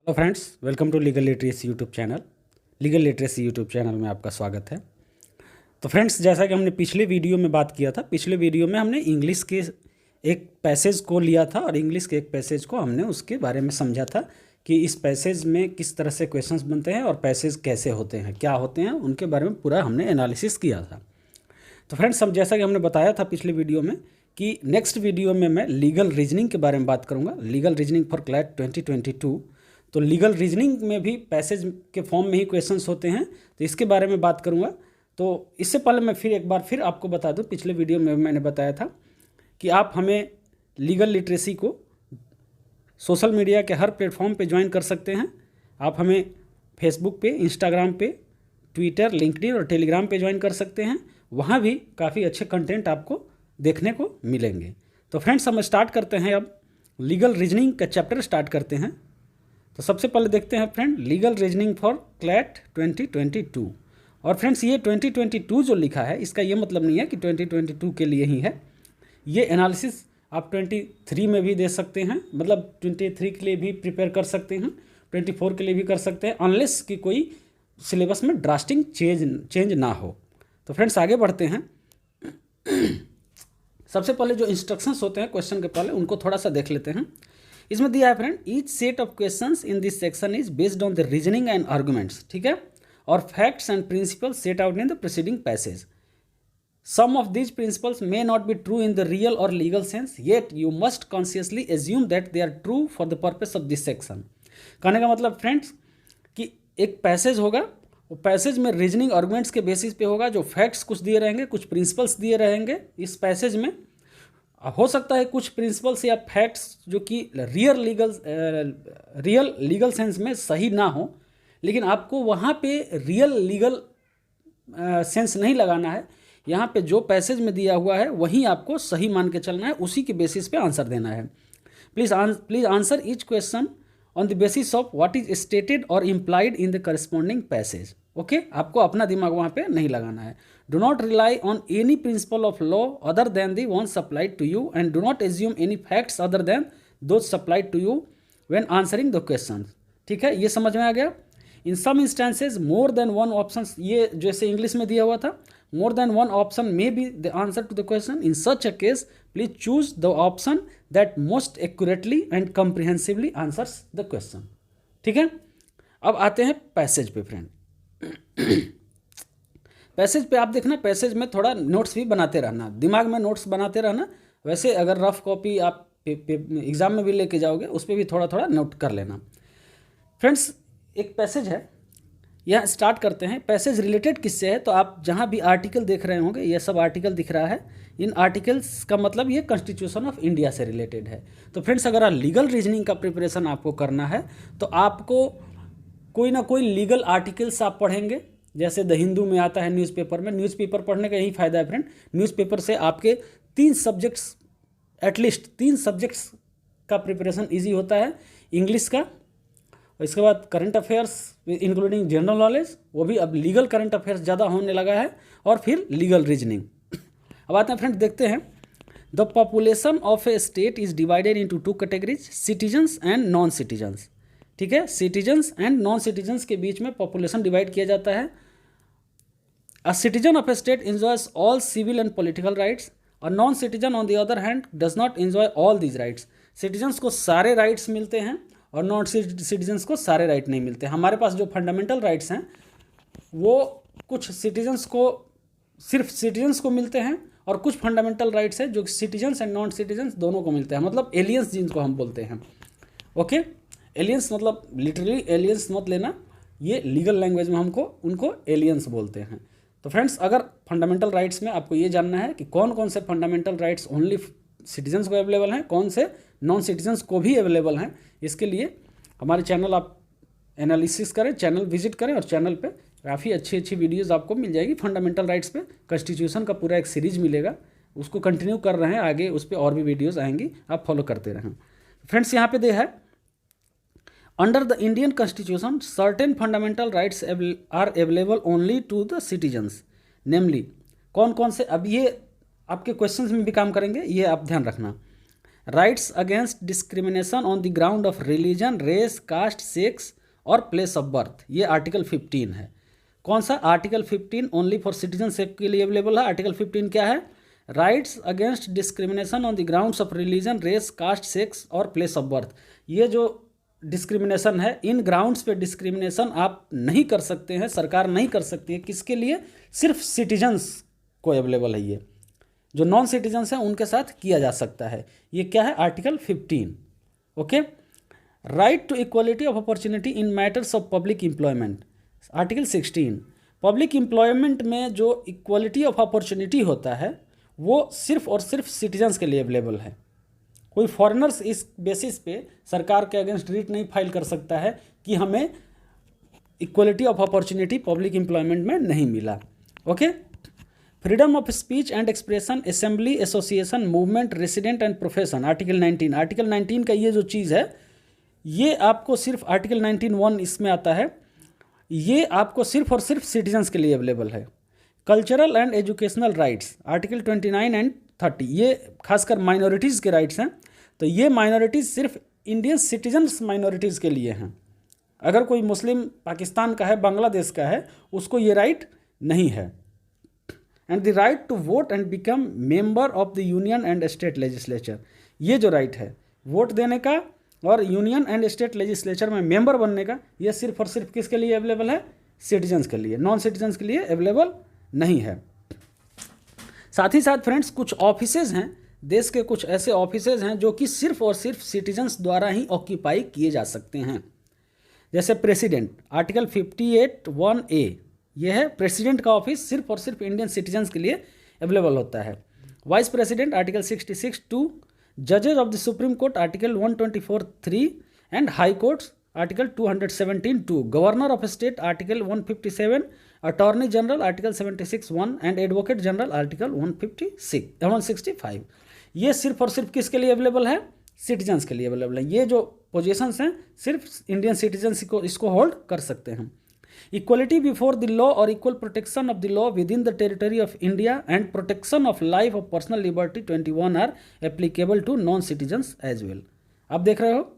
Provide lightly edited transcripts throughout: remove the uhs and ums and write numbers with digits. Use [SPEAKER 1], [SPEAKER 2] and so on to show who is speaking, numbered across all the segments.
[SPEAKER 1] Hello friends, welcome to legal literacy YouTube channel. Legal literacy YouTube channel में आपका स्वागत है। तो फ्रेंड्स, जैसा कि हमने पिछले वीडियो में बात किया था, पिछले वीडियो में हमने इंग्लिश के एक पैसेज को लिया था और इंग्लिश के एक पैसेज को हमने उसके बारे में समझा था कि इस पैसेज में किस तरह से क्वेश्चंस बनते हैं और पैसेज कैसे होते हैं, क्या होते हैं, उनके बारे में पूरा हमने एनालिसिस किया था। तो फ्रेंड्स, हम जैसा कि हमने बताया था पिछले वीडियो में कि नेक्स्ट वीडियो में मैं लीगल रीजनिंग के बारे में बात करूँगा, लीगल रीजनिंग फॉर क्लैट 2022। तो लीगल रीजनिंग में भी पैसेज के फॉर्म में ही क्वेश्चंस होते हैं, तो इसके बारे में बात करूंगा। तो इससे पहले मैं एक बार आपको बता दूं, पिछले वीडियो में मैंने बताया था कि आप हमें लीगल लिटरेसी को सोशल मीडिया के हर प्लेटफॉर्म पे ज्वाइन कर सकते हैं। आप हमें फेसबुक पे, इंस्टाग्राम पे, ट्विटर, लिंक्डइन और टेलीग्राम पे ज्वाइन कर सकते हैं। वहाँ भी काफ़ी अच्छे कंटेंट आपको देखने को मिलेंगे। तो फ्रेंड्स, हम स्टार्ट करते हैं, अब लीगल रीजनिंग का चैप्टर स्टार्ट करते हैं। तो सबसे पहले देखते हैं friend, legal reasoning for CLAT 2022। और फ्रेंड्स, ये 2022 जो लिखा है, इसका ये मतलब नहीं है कि 2022 के लिए ही है। ये एनालिसिस आप 23 में भी दे सकते हैं, मतलब 23 के लिए भी प्रिपेयर कर सकते हैं, 24 के लिए भी कर सकते हैं, अनलेस कि कोई सिलेबस में ड्रास्टिंग चेंज ना हो। तो फ्रेंड्स, आगे बढ़ते हैं। सबसे पहले जो इंस्ट्रक्शंस होते हैं क्वेश्चन के पहले, उनको थोड़ा सा देख लेते हैं। इसमें दिया है friend, each set of questions in this section is based on the reasoning and arguments, ठीक है, और facts and principles set out in the preceding passage. Some of these principles may not be true in the real or legal sense, yet you must consciously assume that they are true for the purpose of this section. कहने का मतलब friends कि एक passage होगा, वो passage में reasoning arguments के basis पे होगा, जो फैक्ट्स कुछ दिए रहेंगे, कुछ प्रिंसिपल्स दिए रहेंगे इस पैसेज में। हो सकता है कुछ प्रिंसिपल्स या फैक्ट्स जो कि रियल लीगल सेंस में सही ना हो, लेकिन आपको वहाँ पे रियल लीगल सेंस नहीं लगाना है। यहाँ पे जो पैसेज में दिया हुआ है वहीं आपको सही मान के चलना है, उसी के बेसिस पे आंसर देना है। Please answer each question on the basis of what is stated or implied in the corresponding passage. Okay, आपको अपना दिमाग वहाँ पे नहीं लगाना है। Do not rely on any principle of law other than the ones supplied to you, and do not assume any facts other than those supplied to you when answering the questions. ठीक है, ये समझ में आ गया। In some instances, more than one options, ये जैसे English में दिया हुआ था, more than one option may be the answer to the question. In such a case, please choose the option that most accurately and comprehensively answers the question. ठीक है, अब आते हैं पैसेज पे फ्रेंड। पैसेज पे आप देखना, पैसेज में थोड़ा नोट्स भी बनाते रहना, दिमाग में नोट्स बनाते रहना। वैसे अगर रफ कॉपी आप एग्ज़ाम में भी लेके जाओगे, उस पर भी थोड़ा थोड़ा नोट कर लेना। फ्रेंड्स, एक पैसेज है, यहाँ स्टार्ट करते हैं। पैसेज रिलेटेड किससे है, तो आप जहाँ भी आर्टिकल देख रहे होंगे, ये सब आर्टिकल दिख रहा है, इन आर्टिकल्स का मतलब ये कॉन्स्टिट्यूशन ऑफ इंडिया से रिलेटेड है। तो फ्रेंड्स, अगर लीगल रीजनिंग का प्रिपरेशन आपको करना है तो आपको कोई ना कोई लीगल आर्टिकल्स आप पढ़ेंगे। जैसे द हिंदू में आता है न्यूज़पेपर में, न्यूज़पेपर पढ़ने का यही फ़ायदा है फ्रेंड। न्यूज़पेपर से आपके 3 सब्जेक्ट्स, एटलीस्ट 3 सब्जेक्ट्स का प्रिपरेशन इजी होता है। इंग्लिश का, इसके बाद current affairs including general knowledge, वो भी अब लीगल करंट अफेयर्स ज़्यादा होने लगा है, और फिर लीगल रीजनिंग। अब आते हैं फ्रेंड, देखते हैं। The population of A state is divided into 2 categories, citizens and non citizens. ठीक है, सिटीजन्स एंड नॉन सिटीजन्स के बीच में पॉपुलेशन डिवाइड किया जाता है। A citizen of a state enjoys all civil and political rights. A non-citizen, on the other hand, does not enjoy all these rights. Citizens को सारे rights मिलते हैं और नॉन सिटीजन्स को सारे राइट नहीं मिलते। हमारे पास जो फंडामेंटल राइट्स हैं वो कुछ सिटीजन्स को, सिर्फ सिटीजन्स को मिलते हैं, और कुछ फंडामेंटल राइट्स हैं जो सिटीजन्स एंड नॉन सिटीजन्स दोनों को मिलते हैं, मतलब एलियंस जिनको हम बोलते हैं। ओके, एलियंस मतलब लिटरली एलियंस मत लेना, ये लीगल लैंग्वेज में हमको उनको एलियंस बोलते हैं। तो फ्रेंड्स, अगर फंडामेंटल राइट्स में आपको ये जानना है कि कौन कौन से फंडामेंटल राइट्स ओनली सिटीजन्स को अवेलेबल हैं, कौन से नॉन सिटीजन्स को भी अवेलेबल हैं, इसके लिए हमारे चैनल आप एनालिसिस करें, चैनल विजिट करें, और चैनल पे काफ़ी अच्छी अच्छी वीडियोस आपको मिल जाएगी फंडामेंटल राइट्स पे। कॉन्स्टिट्यूशन का पूरा एक सीरीज मिलेगा, उसको कंटिन्यू कर रहे हैं, आगे उस पर और भी वीडियोज़ आएंगी, आप फॉलो करते रहें। फ्रेंड्स, यहाँ पे दे है, Under the Indian Constitution, certain fundamental rights are available only to the citizens. Namely, कौन कौन से, अब ये आपके क्वेश्चंस में भी काम करेंगे, ये आप ध्यान रखना। Rights against discrimination on the ground of religion, race, caste, sex और प्लेस ऑफ बर्थ, ये आर्टिकल 15 है। कौन सा? आर्टिकल 15 ओनली फॉर सिटीजनशिप के लिए अवेलेबल है। आर्टिकल 15 क्या है? Rights against discrimination on the grounds of religion, race, caste, sex और प्लेस ऑफ बर्थ। ये जो डिस्क्रिमिनेशन है, इन ग्राउंड्स पे डिस्क्रिमिनेशन आप नहीं कर सकते हैं, सरकार नहीं कर सकती है। किसके लिए? सिर्फ सिटीजन्स को अवेलेबल है। ये जो नॉन सिटीजन्स हैं उनके साथ किया जा सकता है। ये क्या है? Article 15। Okay. Right to equality of opportunity in matters of public employment, article 16। Public employment में जो इक्वलिटी ऑफ अपॉर्चुनिटी होता है वो सिर्फ और सिर्फ सिटीजन्स के लिए अवेलेबल है। कोई फॉरेनर्स इस बेसिस पे सरकार के अगेंस्ट रिट नहीं फाइल कर सकता है कि हमें equality of opportunity public employment में नहीं मिला। Okay. Freedom of speech and expression, assembly, association, movement, resident and profession, article 19। Article 19 का ये जो चीज़ है ये आपको सिर्फ आर्टिकल 19(1) इसमें आता है, ये आपको सिर्फ और सिर्फ सिटीजन्स के लिए अवेलेबल है। Cultural and educational rights, article 29 and 30, ये खासकर माइनॉरिटीज़ के राइट्स हैं। तो ये माइनॉरिटीज़ सिर्फ इंडियन सिटीजन्स माइनॉरिटीज़ के लिए हैं। अगर कोई मुस्लिम पाकिस्तान का है, बांग्लादेश का है, उसको ये राइट नहीं है। And the right to vote and become member of the union and state legislature, ये जो राइट है वोट देने का और यूनियन एंड स्टेट लेजिस्लेचर में मेंबर बनने का, ये सिर्फ और सिर्फ किसके लिए अवेलेबल है? सिटीजन्स के लिए, नॉन सिटीजन्स के लिए अवेलेबल नहीं है। साथ ही साथ फ्रेंड्स, कुछ ऑफिसेज हैं, देश के कुछ ऐसे ऑफिसेज हैं जो कि सिर्फ और सिर्फ सिटीजन्स द्वारा ही ऑक्यूपाई किए जा सकते हैं। जैसे प्रेसिडेंट, आर्टिकल 58(1)(a), यह है प्रेसिडेंट का ऑफिस, सिर्फ और सिर्फ इंडियन सिटीजन्स के लिए अवेलेबल होता है। वाइस प्रेसिडेंट, आर्टिकल 66(2), जजेज of the supreme Court, article 124(3) and High Courts, article 217(2), governor of state, article 157, attorney general, article 76(1) and advocate general, article 165। ये सिर्फ और सिर्फ किसके लिए अवेलेबल है? सिटीजन्स के लिए अवेलेबल है। ये जो पोजीशंस हैं सिर्फ इंडियन सिटीजन्स को इसको होल्ड कर सकते हैं। इक्वलिटी बिफोर द लॉ और equal protection of the law within the territory of India and protection of life of personal liberty 21 are applicable to non citizens as well. आप देख रहे हो,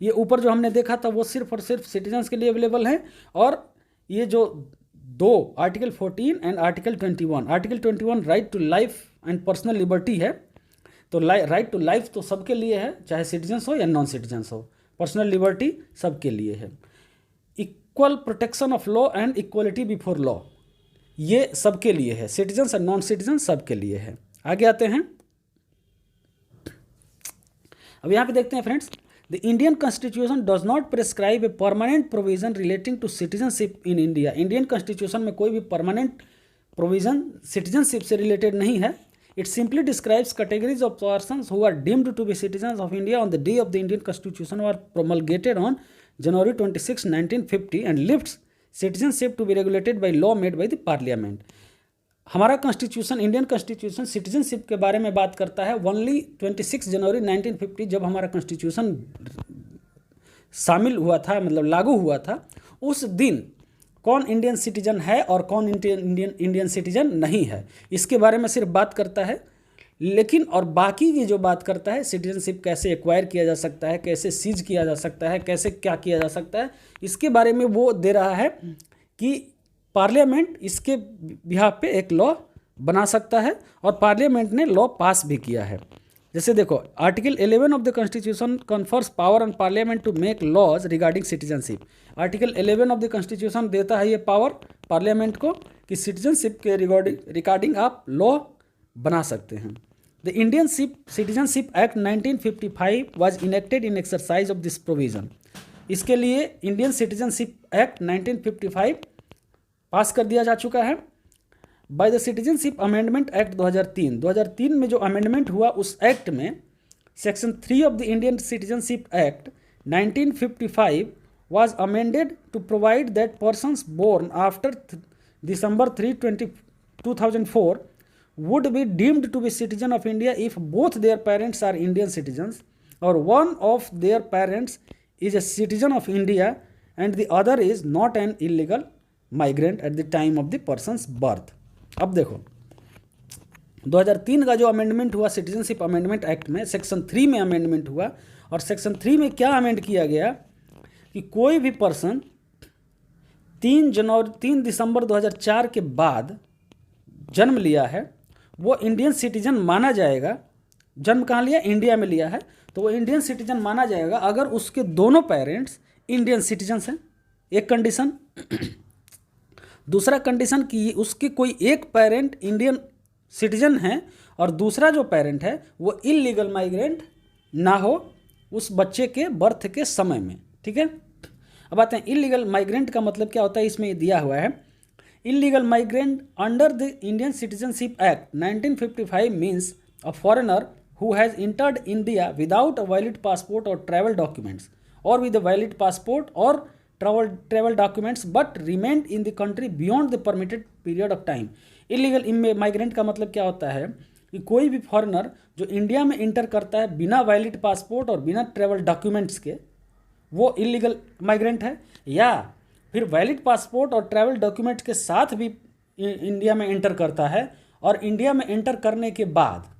[SPEAKER 1] ये ऊपर जो हमने देखा था वो सिर्फ और सिर्फ सिटीजन्स के लिए अवेलेबल है, और ये जो दो article 14 and article 21, article 21 right to life and personal liberty है, तो राइट टू लाइफ तो सबके लिए है, चाहे सिटीजन्स हो या नॉन सिटीजन्स हो। पर्सनल लिबर्टी सबके लिए है। Equal protection of law and equality before law, ये सबके लिए है, सिटीजन्स एंड नॉन सिटीजन्स सबके लिए है। आगे आते हैं, अब यहाँ पे देखते हैं friends, the Indian constitution does not prescribe a permanent provision relating to citizenship in India. Indian constitution में कोई भी परमानेंट प्रोविजन सिटीजनशिप से रिलेटेड नहीं है। It simply describes categories of persons who are deemed to be citizens of India on the day of the Indian constitution were promulgated on January 26, 1950 and lifts citizenship to be regulated by law made by the parliament। हमारा constitution, Indian constitution citizenship के बारे में बात करता है only 26 जनवरी 1950, जब हमारा constitution शामिल हुआ था, मतलब लागू हुआ था, उस दिन कौन इंडियन सिटीजन है और कौन इंडियन सिटीजन नहीं है, इसके बारे में सिर्फ बात करता है। लेकिन और बाकी की जो बात करता है, सिटीजनशिप कैसे एक्वायर किया जा सकता है, कैसे सीज किया जा सकता है, कैसे क्या किया जा सकता है, इसके बारे में वो दे रहा है कि पार्लियामेंट इसके बिहाफ पे एक लॉ बना सकता है, और पार्लियामेंट ने लॉ पास भी किया है। जैसे देखो, article 11 of the constitution confers power on parliament to make laws regarding citizenship. Article 11 of the constitution देता है ये पावर पार्लियामेंट को कि सिटीजनशिप के रिगार्डिंग आप लॉ बना सकते हैं। The Indian citizenship act 1955 was enacted in exercise of this provision. इसके लिए इंडियन सिटीजनशिप एक्ट 1955 पास कर दिया जा चुका है। By the citizenship amendment act 2003 में जो अमेंडमेंट हुआ उस एक्ट में section 3 of the Indian citizenship act 1955 was amended to provide that persons born after December 3, 2004 would be deemed to be citizen of India if both their parents are Indian citizens or one of their parents is a citizen of India and the other is not an illegal migrant at the time of the person's birth। अब देखो, 2003 का जो amendment हुआ citizenship amendment act में, section 3 में amendment हुआ, और section 3 में क्या अमेंड किया गया कि कोई भी पर्सन 3 दिसंबर 2004 के बाद जन्म लिया है वो इंडियन सिटीजन माना जाएगा। जन्म कहाँ लिया? इंडिया में लिया है, तो वो इंडियन सिटीजन माना जाएगा अगर उसके दोनों पेरेंट्स इंडियन सिटीजन्स हैं, एक कंडीशन। दूसरा कंडीशन कि उसके कोई एक पेरेंट इंडियन सिटीजन है और दूसरा जो पेरेंट है वो इलीगल माइग्रेंट ना हो उस बच्चे के बर्थ के समय में। ठीक है, अब आते हैं इलीगल माइग्रेंट का मतलब क्या होता है। इसमें ये दिया हुआ है, illegal migrant under the Indian citizenship act 1955 means a foreigner who has entered India without a valid passport or travel documents, or with a valid passport or travel documents but remained in the country beyond the permitted period of time। Illegal migrant का मतलब क्या होता है कि कोई भी foreigner जो India में इंटर करता है बिना वैलिड पासपोर्ट और बिना ट्रैवल डॉक्यूमेंट्स के, वो इलीगल माइग्रेंट है, या फिर वैलिड पासपोर्ट और ट्रैवल डॉक्यूमेंट के साथ भी इंडिया में एंटर करता है, और इंडिया में एंटर करने के बाद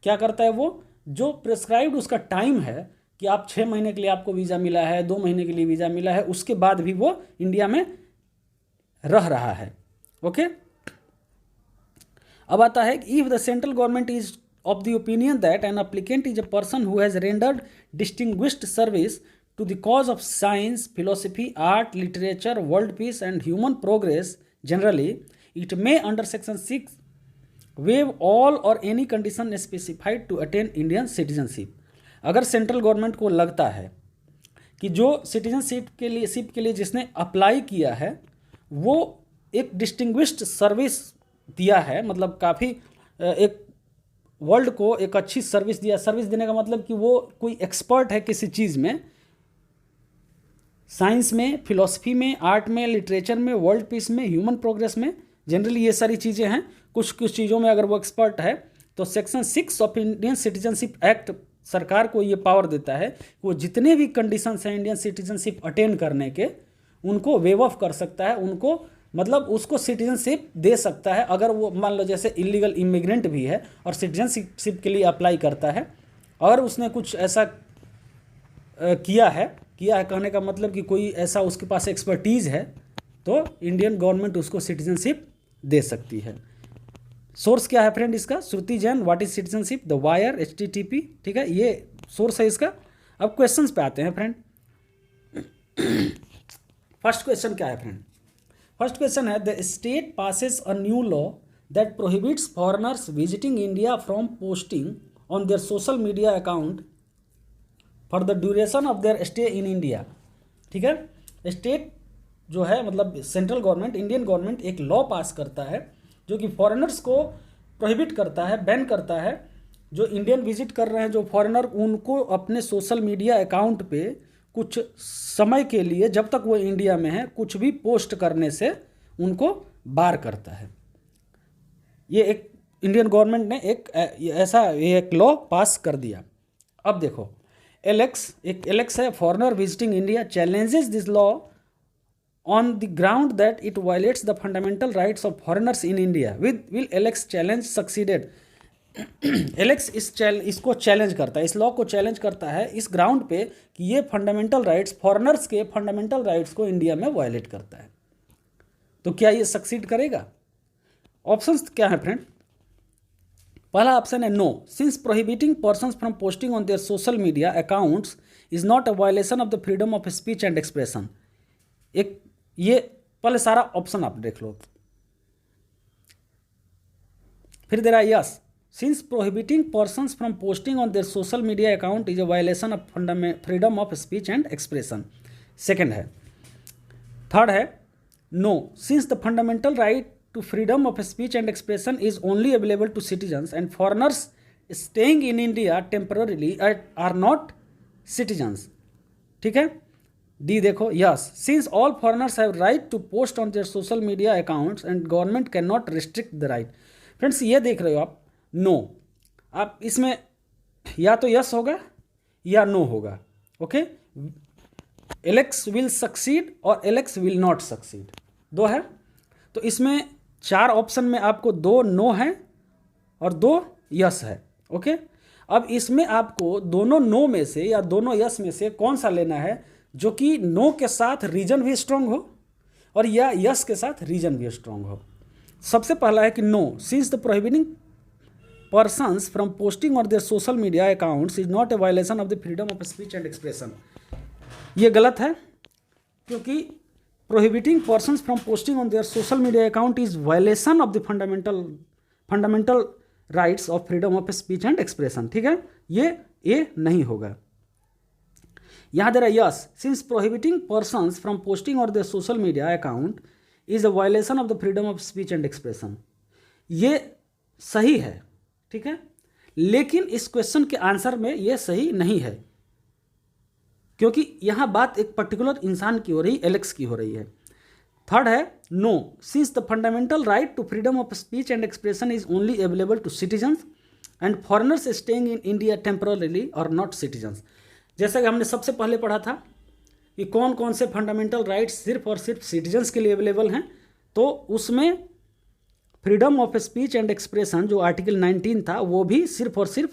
[SPEAKER 1] क्या करता है, वो जो प्रिस्क्राइब्ड उसका टाइम है कि आप 6 महीने के लिए आपको वीज़ा मिला है, 2 महीने के लिए वीज़ा मिला है, उसके बाद भी वो इंडिया में रह रहा है। ओके, अब आता है if the central government is of the opinion that an applicant is a person who has rendered distinguished service to the cause of science, philosophy, art, literature, world peace and human progress generally, it may under section 6 waive all or any condition specified to attain Indian citizenship. अगर central government को लगता है कि जो citizenship के लिए जिसने apply किया है वो एक डिस्टिंग्विश्ड सर्विस दिया है, मतलब काफ़ी एक वर्ल्ड को एक अच्छी सर्विस दिया। सर्विस देने का मतलब कि वो कोई एक्सपर्ट है किसी चीज़ में, साइंस में, फिलॉसफी में, आर्ट में, लिटरेचर में, वर्ल्ड पीस में, ह्यूमन प्रोग्रेस में, जनरली ये सारी चीज़ें हैं। कुछ चीज़ों में अगर वो एक्सपर्ट है तो section 6 of Indian citizenship act सरकार को ये पावर देता है कि वो जितने भी कंडीशंस हैं इंडियन सिटीजनशिप अटेन करने के उनको वेव ऑफ कर सकता है, उनको मतलब उसको सिटीजनशिप दे सकता है। अगर वो मान लो जैसे इलीगल इमिग्रेंट भी है और सिटीजनशिप के लिए अप्लाई करता है और उसने कुछ ऐसा किया है कहने का मतलब कि कोई ऐसा उसके पास एक्सपर्टीज़ है तो इंडियन गवर्नमेंट उसको सिटीजनशिप दे सकती है। सोर्स क्या है फ्रेंड इसका? Shruti Jain, what is citizenship, the wire, HTTP। ठीक है, ये सोर्स है इसका। अब क्वेश्चंस पे आते हैं फ्रेंड। फर्स्ट क्वेश्चन क्या है फ्रेंड? फर्स्ट क्वेश्चन है the state passes a new law that prohibits foreigners visiting India from posting on their social media account for the duration of their stay in India. ठीक है, state जो है मतलब central government, Indian government एक law पास करता है जो कि फॉरेनर्स को प्रोहिबिट करता है, बैन करता है। जो इंडियन विजिट कर रहे हैं जो फॉरेनर, उनको अपने सोशल मीडिया अकाउंट पे कुछ समय के लिए, जब तक वो इंडिया में है, कुछ भी पोस्ट करने से उनको बार करता है। ये एक इंडियन गवर्नमेंट ने एक लॉ पास कर दिया। अब देखो एलेक्स है, foreigner visiting India challenges this law on the ground that it violates the fundamental rights of foreigners in India. Will Alex challenge succeeded? Alex इसको चैलेंज करता है, इस लॉ को चैलेंज करता है इस ग्राउंड पे कि ये फंडामेंटल राइट्स, फॉरेनर्स के फंडामेंटल राइट्स को इंडिया में वायलेट करता है। तो क्या ये सक्सीड करेगा? ऑप्शंस क्या है फ्रेंड? पहला ऑप्शन है no, since prohibiting persons from posting on their social media accounts is not a violation of the freedom of speech and expression. एक ये पहले सारा ऑप्शन आप देख लो। फिर दे रहा है yes, since prohibiting persons from posting on their social media account is a violation of freedom of speech and expression. Second है। थर्ड है no, since the fundamental right to freedom of speech and expression is only available to citizens and foreigners staying in India temporarily are not citizens. ठीक है, D देखो yes, since all foreigners have right to post on their social media accounts and government can not restrict the right. Friends ये देख रहे हो आप, no, आप इसमें या तो यस होगा या नो होगा। ओके, एलेक्स विल सक्सीड और एलेक्स विल नॉट सक्सीड, दो है। तो इसमें 4 ऑप्शन में आपको 2 नो है और 2 यस है। ओके, अब इसमें आपको दोनों नो में से या दोनों यस में से कौन सा लेना है, जो कि नो के साथ रीजन भी स्ट्रांग हो और या यस के साथ रीजन भी स्ट्रांग हो। सबसे पहला है कि no, since the prohibiting persons from posting on their social media accounts is not a violation of the freedom of speech and expression। ये गलत है, क्योंकि prohibiting persons from posting on their social media account is violation of the fundamental rights of freedom of speech and expression। ठीक है, ये ए नहीं होगा। यहाँ दे रहा है yes, since prohibiting persons from posting on their social media account is a violation of the freedom of speech and expression। ये सही है, ठीक है, लेकिन इस क्वेश्चन के आंसर में यह सही नहीं है, क्योंकि यहां बात एक पर्टिकुलर इंसान की हो रही, एलेक्स की हो रही है। थर्ड है no, since the fundamental right to freedom of speech and expression is only available to citizens and foreigners staying in India temporarily are not citizens. जैसा कि हमने सबसे पहले पढ़ा था कि कौन कौन से फंडामेंटल राइट्स सिर्फ और सिर्फ सिटीजन्स के लिए अवेलेबल हैं, तो उसमें freedom of speech and expression जो आर्टिकल 19 था वो भी सिर्फ और सिर्फ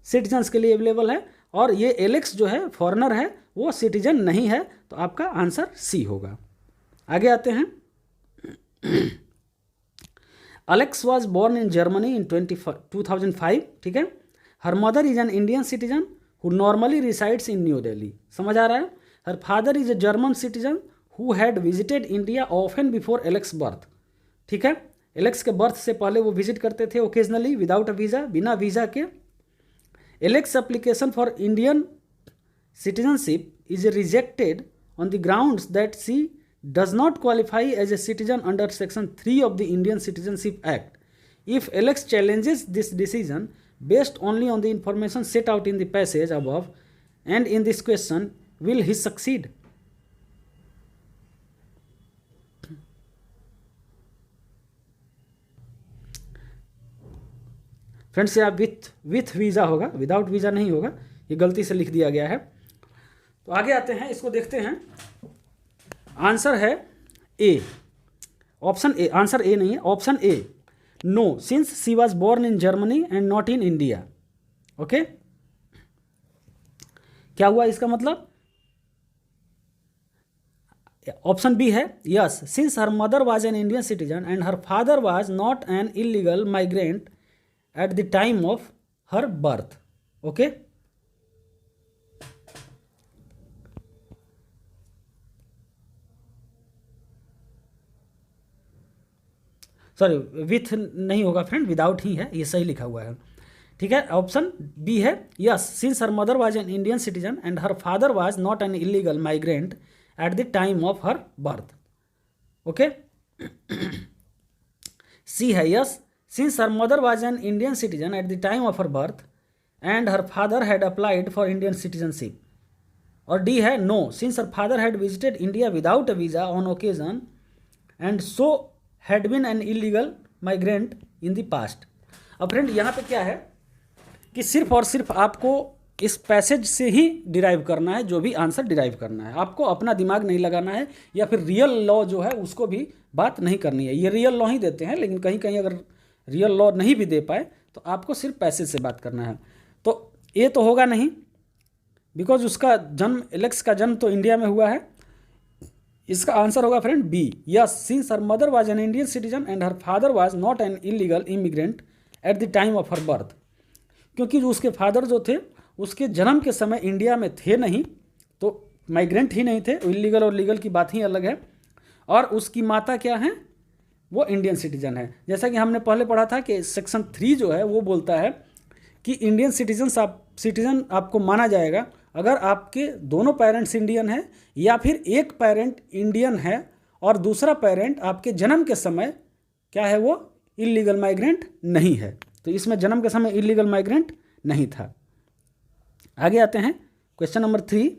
[SPEAKER 1] सिटीजन्स के लिए अवेलेबल है, और ये एलेक्स जो है फॉरेनर है, वो सिटीजन नहीं है, तो आपका आंसर सी होगा। आगे आते हैं। Alex was born in Germany in 2005। ठीक है, her mother is an Indian citizen who normally resides in New Delhi. समझ आ रहा है? Her father is a German citizen who had visited India often before Alex birth. ठीक है, एलेक्स के birth से पहले वो विजिट करते थे ओकेजनली विदाउट अ वीज़ा, बिना वीज़ा के। Alex application for Indian citizenship is rejected on the grounds that she does not qualify as a citizen under section 3 of the Indian citizenship act. If Alex challenges this decision based only on the information set out in the passage above and in this question will he succeed. Friends, यहाँ with visa होगा, without visa नहीं होगा, ये गलती से लिख दिया गया है। तो आगे आते हैं, इसको देखते हैं। आंसर है ए, ऑप्शन ए। आंसर ए नहीं है, option A no, since she was born in Germany and not in India. Okay, क्या हुआ इसका मतलब? ऑप्शन बी है yes, since her mother was an Indian citizen and her father was not an illegal migrant at the time of her birth। okay, sorry with नहीं होगा friend, without ही है, ये सही लिखा हुआ है। ठीक है, ऑप्शन बी है yes, since her mother was an Indian citizen and her father was not an illegal migrant at the time of her birth. Okay, C है yes, since her mother was an Indian citizen at the time of her birth and her father had applied for Indian citizenship। और D है no, since her father had visited India without a visa on occasion and so had been an illegal migrant in the past। अब friend यहाँ पे क्या है कि सिर्फ और सिर्फ आपको इस पैसेज से ही डिराइव करना है, जो भी आंसर डिराइव करना है, आपको अपना दिमाग नहीं लगाना है, या फिर रियल लॉ जो है उसको भी बात नहीं करनी है। ये रियल लॉ ही देते हैं, लेकिन कहीं कहीं अगर रियल लॉ नहीं भी दे पाए तो आपको सिर्फ पैसेज से बात करना है। तो ए तो होगा नहीं, बिकॉज उसका जन्म, एलेक्स का जन्म तो इंडिया में हुआ है। इसका आंसर होगा friend B yes, since her mother was an Indian citizen and her father was not an illegal immigrant at the time of her birth. क्योंकि जो उसके फादर जो थे उसके जन्म के समय इंडिया में थे नहीं, तो माइग्रेंट ही नहीं थे। इलीगल और लीगल की बात ही अलग है। और उसकी माता क्या है? वो इंडियन सिटीजन है। जैसा कि हमने पहले पढ़ा था कि सेक्शन 3 जो है वो बोलता है कि इंडियन सिटीजन आपको माना जाएगा अगर आपके दोनों पेरेंट्स इंडियन हैं, या फिर एक पेरेंट इंडियन है और दूसरा पेरेंट आपके जन्म के समय क्या है, वो इलीगल माइग्रेंट नहीं है। तो इसमें जन्म के समय इलीगल माइग्रेंट नहीं था। आगे आते हैं, question number 3।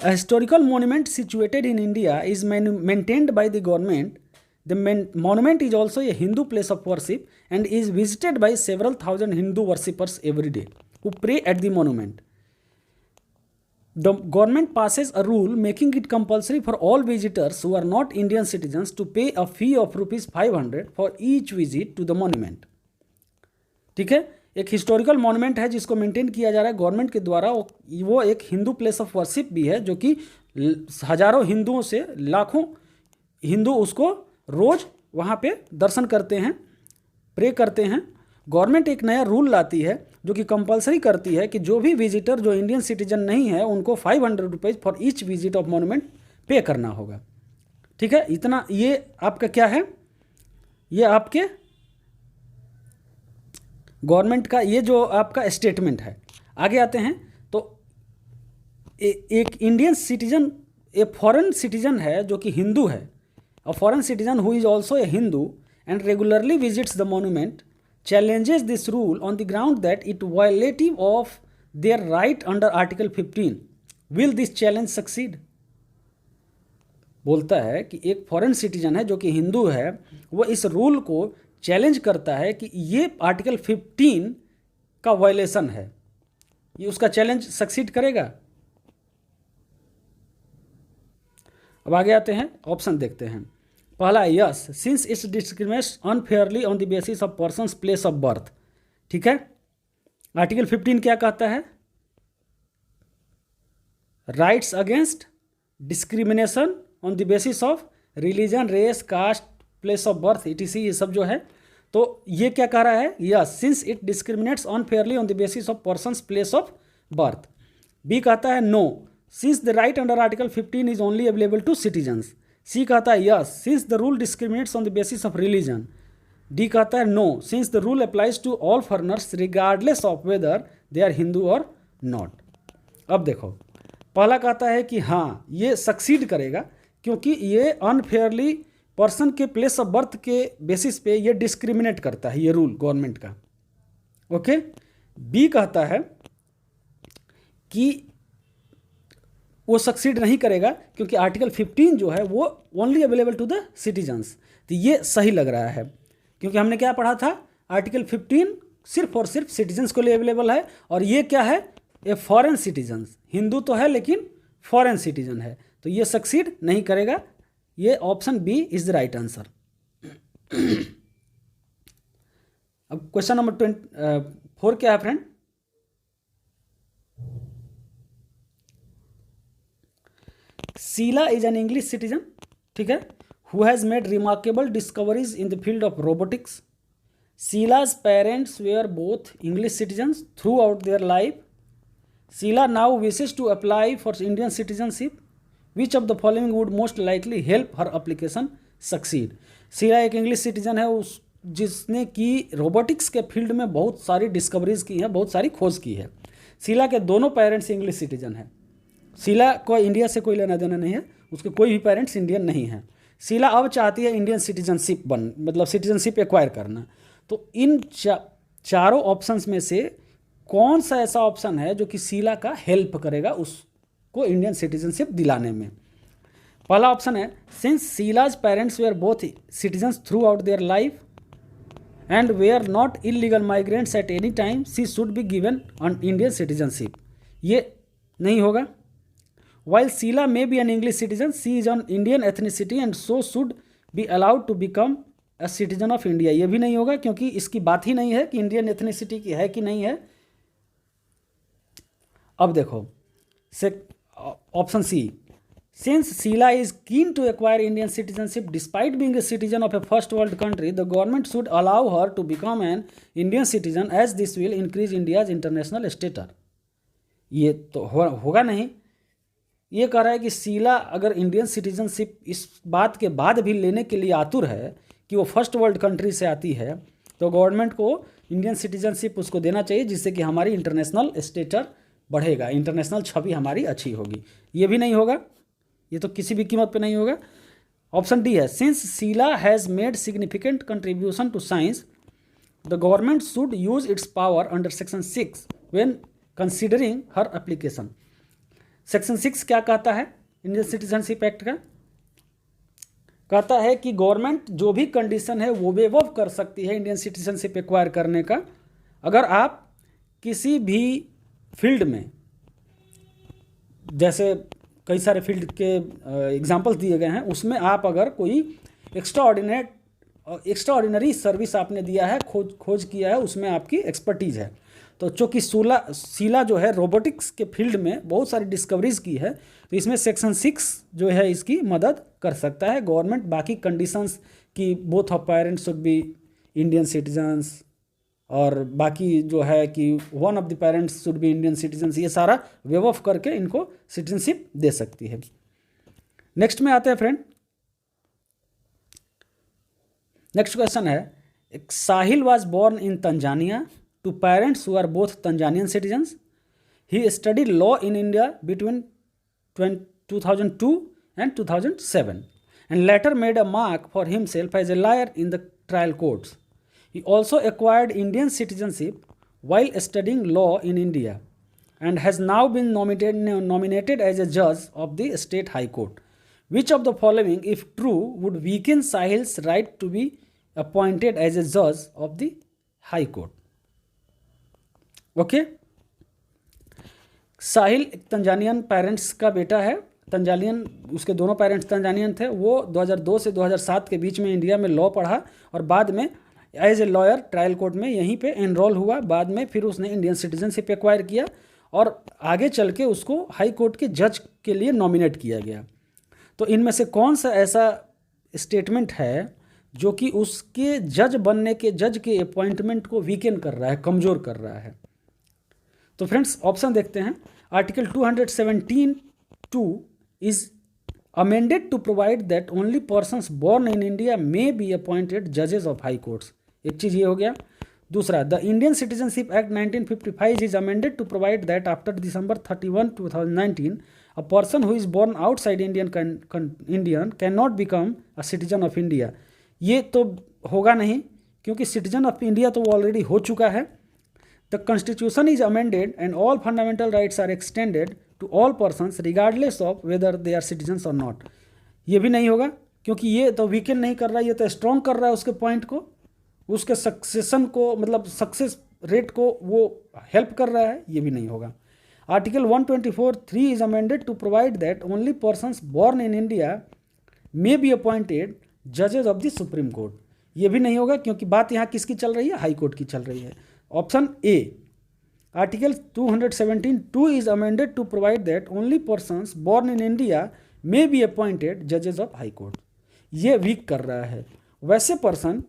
[SPEAKER 1] A historical monument situated in India is maintained by the government. The monument is also a Hindu place of worship and is visited by several thousand Hindu worshippers every day who pray at the monument. The government passes a rule making it compulsory for all visitors who are not Indian citizens to pay a fee of ₹500 for each visit to the monument. ठीक है। एक historical monument है जिसको maintain किया जा रहा है government के द्वारा। वो एक हिंदू प्लेस ऑफ वर्शिप भी है, जो कि हजारों हिंदुओं से लाखों हिंदू उसको रोज वहाँ पे दर्शन करते हैं, प्रे करते हैं। गवर्नमेंट एक नया रूल लाती है जो कि कंपलसरी करती है कि जो भी विजिटर जो इंडियन सिटीजन नहीं है उनको 500 rupees for each visit of monument पे करना होगा। ठीक है, इतना ये आपका क्या है, ये आपके गवर्नमेंट का ये जो आपका स्टेटमेंट है। आगे आते हैं तो एक Indian citizen, a foreign citizen है जो कि हिंदू है, a foreign citizen who is also a Hindu and regularly visits the monument challenges this rule on the ground that it violative of their right under Article 15. Will this challenge succeed? बोलता है कि एक foreign citizen है जो कि हिंदू है, वो इस रूल को चैलेंज करता है कि ये आर्टिकल 15 का वायलेशन है। ये उसका चैलेंज सक्सीड करेगा? अब आगे आते हैं, ऑप्शन देखते हैं। पहला yes, since it's discriminates unfairly on the basis of persons place of birth. ठीक है, आर्टिकल 15 क्या कहता है? Rights against discrimination on the basis of religion, race, caste, place of birth, etc, ये सब जो है। तो ये क्या कह रहा है? Yes, since it discriminates unfairly on the basis of persons place of birth. B कहता है no, since the right under article 15 is only available to citizens. C कहता है yes, since the rule discriminates on the basis of religion. D कहता है no, since the rule applies to all foreigners regardless of whether they are Hindu or not. अब देखो, पहला कहता है कि हाँ ये सक्सीड करेगा क्योंकि ये अनफेयरली पर्सन के प्लेस ऑफ बर्थ के बेसिस पे ये डिस्क्रिमिनेट करता है, ये रूल गवर्नमेंट का। ओके। बी कहता है कि वो सक्सीड नहीं करेगा क्योंकि आर्टिकल 15 जो है वो only available to the citizens. तो ये सही लग रहा है क्योंकि हमने क्या पढ़ा था, आर्टिकल 15 सिर्फ और सिर्फ सिटीजन्स के लिए अवेलेबल है, और ये क्या है, ए फॉरेन सिटीजन्स, हिंदू तो है लेकिन फॉरेन सिटीजन है, तो ये सक्सीड नहीं करेगा। ये option B is the right answer. अब क्वेश्चन नंबर 4 क्या है friend? Sheela is an English citizen, ठीक है, who has made remarkable discoveries in the field of robotics. Sheela's parents were both English citizens throughout their life. Sheila now wishes to apply for Indian citizenship. Which of the following would most likely help her application succeed? Sheila एक English citizen है जिसने कि robotics के field में बहुत सारी discoveries की हैं, बहुत सारी खोज की है। शीला के दोनों पेरेंट्स इंग्लिश सिटीजन हैं। शीला को इंडिया से कोई लेना देना नहीं है, उसके कोई भी पेरेंट्स इंडियन नहीं हैं। शीला अब चाहती है इंडियन सिटीजनशिप मतलब सिटीजनशिप एक्वायर करना। तो इन चारों ऑप्शंस में से कौन सा ऐसा ऑप्शन है जो कि शीला का हेल्प करेगा उसको इंडियन सिटीजनशिप दिलाने में? पहला ऑप्शन है, since Sheila's parents were both citizens throughout their life and were not illegal migrants at any time, she should be given on Indian citizenship. ये नहीं होगा। While Sheila may be an English citizen, she is an Indian ethnicity and so should be allowed to become a citizen of India. ये भी नहीं होगा क्योंकि इसकी बात ही नहीं है कि इंडियन एथनिसिटी की है कि नहीं है। अब देखो option C, since Sheila is keen to acquire Indian citizenship despite being a citizen of a first world country, the government should allow her to become an Indian citizen as this will increase India's international status. ये तो होगा नहीं। ये कह रहा है कि शीला अगर इंडियन सिटीजनशिप इस बात के बाद भी लेने के लिए आतुर है कि वो फर्स्ट वर्ल्ड कंट्री से आती है, तो गवर्नमेंट को इंडियन सिटीजनशिप उसको देना चाहिए जिससे कि हमारी इंटरनेशनल स्टेटस बढ़ेगा, इंटरनेशनल छवि हमारी अच्छी होगी। ये भी नहीं होगा, ये तो किसी भी कीमत पे नहीं होगा। ऑप्शन डी है, since Sheila has made significant contribution to science the government should use its power under section 6 when considering her application. Section 6 क्या कहता है इंडियन सिटीजनशिप एक्ट का? कहता है कि गवर्नमेंट जो भी कंडीशन है वो वेव ऑफ कर सकती है इंडियन सिटीजनशिप एक्वायर करने का, अगर आप किसी भी फील्ड में, जैसे कई सारे फील्ड के एग्जांपल्स दिए गए हैं, उसमें आप अगर कोई एक्स्ट्रा एक्स्ट्रा ऑर्डिनरी सर्विस आपने दिया है, खोज किया है, उसमें आपकी एक्सपर्टीज़ है। तो चूँकि शीला जो है रोबोटिक्स के फील्ड में बहुत सारी डिस्कवरीज की है, तो इसमें सेक्शन 6 जो है इसकी मदद कर सकता है। गवर्नमेंट बाकी कंडीशंस की both of parents should be Indian citizens, और बाकी जो है कि one of the parents should be Indian citizens, ये सारा वेव ऑफ करके इनको सिटीजनशिप दे सकती है। नेक्स्ट में आते हैं फ्रेंड, नेक्स्ट क्वेश्चन है, Sahil was born in Tanzania to parents who are both Tanzanian citizens. He studied law in India between 2002 and 2007 and later made a mark for himself as a lawyer in the trial courts. He also acquired Indian citizenship while studying law in India and has now been nominated as a judge of the State High Court. Which of the following, if true, would weaken Sahil's right to be appointed as a judge of the High Court? Okay? साहिल एक Tanzanian parents का बेटा है, Tanzanian, उसके दोनों parents Tanzanian थे। वो 2002 से 2007 के बीच में इंडिया में लॉ पढ़ा और बाद में as a lawyer trial court में यहीं पे एनरोल हुआ। बाद में फिर उसने इंडियन सिटीजनशिप एक्वायर किया और आगे चल के उसको हाई कोर्ट के जज के लिए नॉमिनेट किया गया। तो इनमें से कौन सा ऐसा स्टेटमेंट है जो कि उसके जज बनने के, जज के अपॉइंटमेंट को वीकेन कर रहा है, कमज़ोर कर रहा है? तो फ्रेंड्स ऑप्शन देखते हैं। Article 217(2) is amended to provide that only persons born in India may be appointed जजेस ऑफ हाई कोर्ट्स, एक चीज़ ये हो गया। दूसरा, the Indian citizenship act 1955 is amended to provide that after December 31, 2019 a person who is born outside Indian cannot become a citizen of India. ये तो होगा नहीं, क्योंकि सिटीजन ऑफ इंडिया तो वो ऑलरेडी हो चुका है। The constitution is amended and all fundamental rights are extended to all persons regardless of whether they are citizens और नॉट। ये भी नहीं होगा, क्योंकि ये तो वीकेन नहीं कर रहा है, ये तो स्ट्रॉन्ग कर रहा है उसके पॉइंट को, उसके सक्सेशन को, मतलब सक्सेस रेट को वो हेल्प कर रहा है। ये भी नहीं होगा। Article 124(3) is amended to provide that only persons born in India may be appointed जजेस ऑफ द सुप्रीम कोर्ट। ये भी नहीं होगा, क्योंकि बात यहाँ किसकी चल रही है? हाई कोर्ट की चल रही है। Option A, article 217(2) is amended to provide that only persons born in India may be appointed जजेस ऑफ हाई कोर्ट। ये वीक कर रहा है। वैसे पर्सन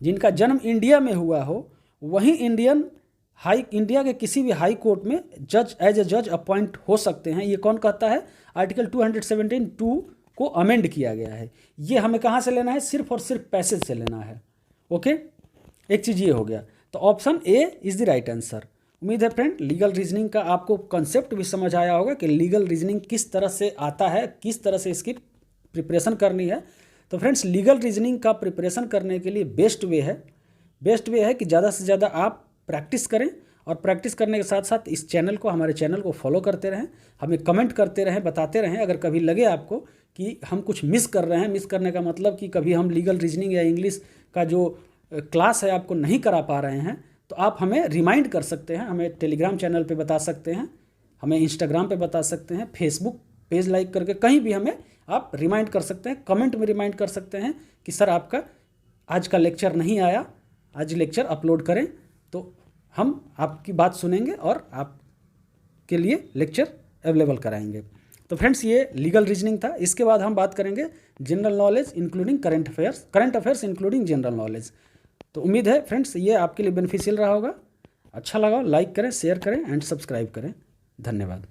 [SPEAKER 1] जिनका जन्म इंडिया में हुआ हो वही इंडिया के किसी भी हाई कोर्ट में जज, एज ए जज अपॉइंट हो सकते हैं। ये कौन कहता है? आर्टिकल 217(2) को अमेंड किया गया है। ये हमें कहाँ से लेना है? सिर्फ और सिर्फ पैसेज से लेना है। ओके, एक चीज़ ये हो गया। तो option A is the right answer. उम्मीद है फ्रेंड लीगल रीजनिंग का आपको कॉन्सेप्ट भी समझ आया होगा कि लीगल रीजनिंग किस तरह से आता है, किस तरह से इसकी प्रिपरेशन करनी है। तो फ्रेंड्स, लीगल रीजनिंग का प्रिपरेशन करने के लिए बेस्ट वे है कि ज़्यादा से ज़्यादा आप प्रैक्टिस करें, और प्रैक्टिस करने के साथ साथ इस चैनल को, हमारे चैनल को फॉलो करते रहें, हमें कमेंट करते रहें, बताते रहें। अगर कभी लगे आपको कि हम कुछ मिस कर रहे हैं, मिस करने का मतलब कि कभी हम लीगल रीजनिंग या इंग्लिश का जो क्लास है आपको नहीं करा पा रहे हैं, तो आप हमें रिमाइंड कर सकते हैं। हमें टेलीग्राम चैनल पे बता सकते हैं, हमें इंस्टाग्राम पे बता सकते हैं, फेसबुक पेज लाइक करके कहीं भी हमें आप रिमाइंड कर सकते हैं, कमेंट में रिमाइंड कर सकते हैं कि सर आपका आज का लेक्चर नहीं आया, आज लेक्चर अपलोड करें। तो हम आपकी बात सुनेंगे और आपके लिए लेक्चर अवेलेबल कराएंगे। तो फ्रेंड्स, ये लीगल रीजनिंग था। इसके बाद हम बात करेंगे general knowledge including current affairs including general knowledge. तो उम्मीद है फ्रेंड्स ये आपके लिए बेनिफिशियल रहा होगा। अच्छा लगा लाइक करें, शेयर करें एंड सब्सक्राइब करें। धन्यवाद।